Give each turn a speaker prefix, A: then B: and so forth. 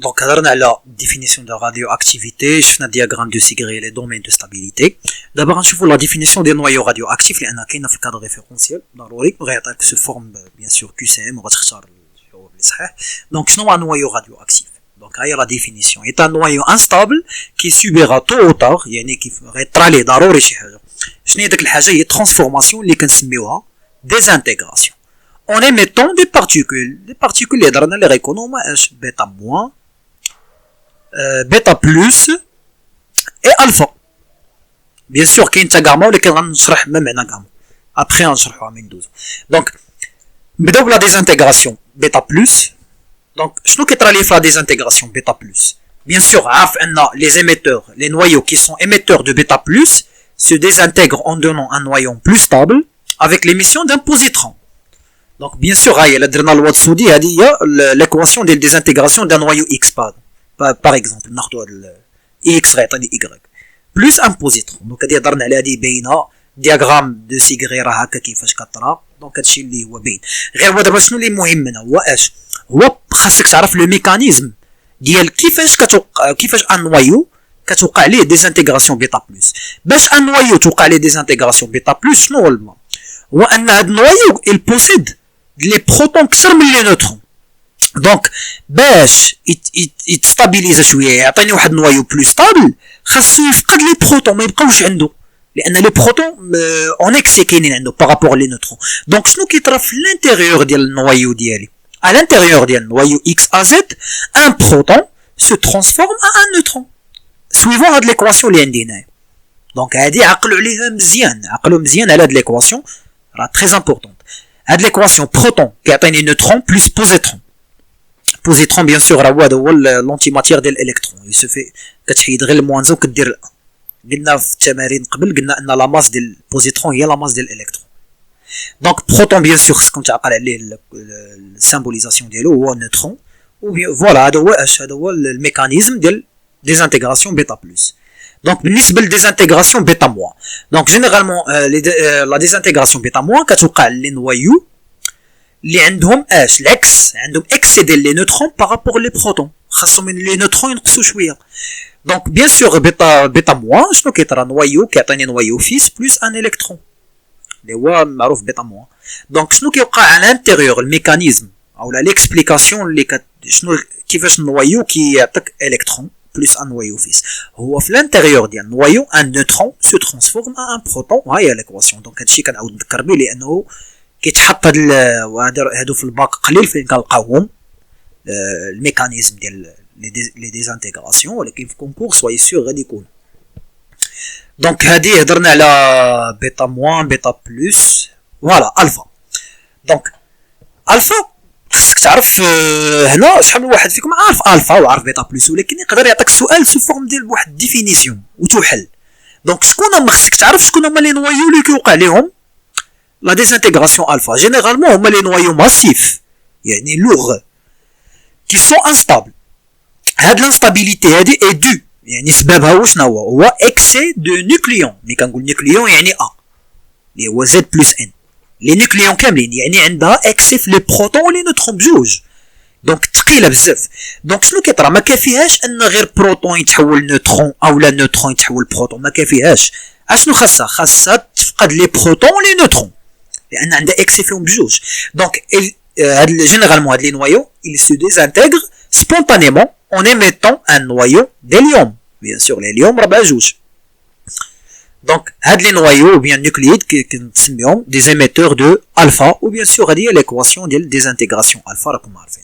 A: Donc, هضرنا على définition de radioactivité, شفنا diagramme de Segre les domaines de stabilité. D'abord نشوفوا la définition des noyaux radioactifs لأن كاينة في الكادر ريفيرونسيال ضروري وغيعطيك سو فورم بيان سور QCM وغتختار الجواب اللي صحيح. دونك شنو هو noyau radioactif؟ دونك هاي la définition est un noyau instable qui subira tôt ou tard يعني كيف غيطرى ليه ضروري شي حاجة. شنو هي ديك الحاجة؟ هي transformation اللي كنسميوها désintégration en émettant des particules اللي هضرنا اللي غيكونوا هما اش بيتا موان بيتا بلس اي الفا. بيان سور كاين حتى غاما ولكن غنشرح ما معنى غاما ابخي غنشرحوها من دوزو. دونك نبداو بلا ديزانتيغراسيون بيتا بلس. دونك شنو كيطرى لي في لا ديزانتيغراسيون بيتا بلس؟ بيان سور عارف ان لي émetteurs les noyaux qui sont émetteurs de bêta plus se désintègrent en donnant un noyau plus stable avec l'émission d'un positron. Donc bien sûr هاي الا درنا الواد السودي هذه هي l'équation ديال ديزانتيغراسيون d'un noyau x par exemple ناخذوا هذا x غيعطيني y بلس ان بوزيترون. دونك هذه هضرنا على هذه باينه دياغرام دو سيغري راه هكا كيفاش كطرا. دونك هادشي اللي هو باين. غير هو دابا شنو اللي مهم هنا هو اش هو خاصك تعرف لو ميكانيزم ديال كيفاش ان نوايو كتوقع ليه ديزانتيغراسيون بيتا بلس. باش ان نوايو توقع ليه ديزانتيغراسيون بيتا بلس شنو هو الماء؟ هو ان هاد النوايو il possède لي بروتون اكثر من لي نوترون. دونك باش يتستابيليزا شويه يعطيني واحد نوايو بلو ستابل خاصو يفقد لي بروتون ما يبقاوش عنده لان لي بروتون اون اكسي كاينين عنده بارابور لي نوترون. دونك شنو كيطرا في الانتيريور ديال النوايو ديالي؟ à l'intérieur ديال النوايو اكس ا زد ان بروتون se transforme en un neutron suivant هاد ليكواسيون اللي عندي هنايا. دونك هادي عقلوا عليها مزيان عقلوا مزيان على هاد ليكواسيون راه تري امبورطونط. هاد ليكواسيون بروتون كيعطيني نوترون بلس بوزيترون. بوزيترون بيان سور راه هو لونتي ماتيير ديال الالكترون يسوفي كتحيد غير الموانزه وكدير الان. قلنا في التمارين قبل قلنا ان لا ماس ديال البوزيترون هي لا ماس ديال الالكترون. دونك بروتون بيان سور خصكم تعقل عليه السامبوليزاسيون ديالو هو نوترون فوالا هذا هو اش هذا هو الميكانيزم ديال ديزانتيغراسيون بيتا بلس. دونك بالنسبه لديزانتيغراسيون بيتا موان دونك جينيرالمون لا ديزانتيغراسيون بيتا موان كتوقع لي نوايو اللي عندهم اش العكس عندهم اكسيدي لي نوترون بارابور لي بروتون خاصهم من لي نوترون ينقصوا شويه. دونك بيان سور بيتا موان شنو كيطرا نوايو كيعطيني نوايو فيس بلس ان الكترون اللي هو معروف بيتا موان. دونك شنو كيوقع على الانتيريور الميكانيزم او لا ليكسبليكاسيون اللي شنو كيفاش النوايو كيعطيك الكترون بلس ان نوايو فيس هو في الانتيريور ديال النوايو ان نوترون سو ترانسفورم ان بروتون. ها هي ليكواسيون. دونك هادشي كنعاود نذكر به لانه كيتحط هادو في الباك قليل فين كنلقاوهم الميكانيزم ديال لي ديزانتيغراسيون ولكن في كونكور سواي سور غادي يكون. دونك هادي هضرنا على بيتا موان بيتا بلس فوالا الفا. دونك الفا خصك تعرف هنا شحال من واحد فيكم عارف الفا وعارف بيتا بلس ولكن يقدر يعطيك سؤال سو فورم ديال واحد ديفينيسيون وتحل. دونك شكون هما خصك تعرف شكون هما لي نوايو اللي كيوقع ليهم لا ديزانتيغراسيون الفا. جينيرالمون هما لي نوايو ماسيف يعني لوغ كي سون انستابل. هاد الانستابيليتي هادي اي دو يعني سببها واش هو اكسي دو نيوكليون. مي كنقول نيوكليون يعني ا اللي هو زد بلس ان. لي نيوكليون كاملين يعني عندها اكسي في لي بروتون ولي نوترون بجوج. دونك ثقيله بزاف. دونك شنو كيطرا ما كافيهاش ان غير بروتون يتحول نوترون او لا نوترون يتحول بروتون ما كافيهاش. اشنو خاصها تفقد لي بروتون ولي نوترون لان عندها اكسي فيهم بجوج. دونك هاد جينيرالمون هاد لي نوايو il se désintègre spontanément en émettant un noyau d'hélium. Bien sûr l'hélium راه جوج. دونك هاد لي نوايو ou bien nucléides كنسميهم des émetteurs de alpha ou bien sûr هادي هي l'équation ديال désintégration alpha راكم عارفين.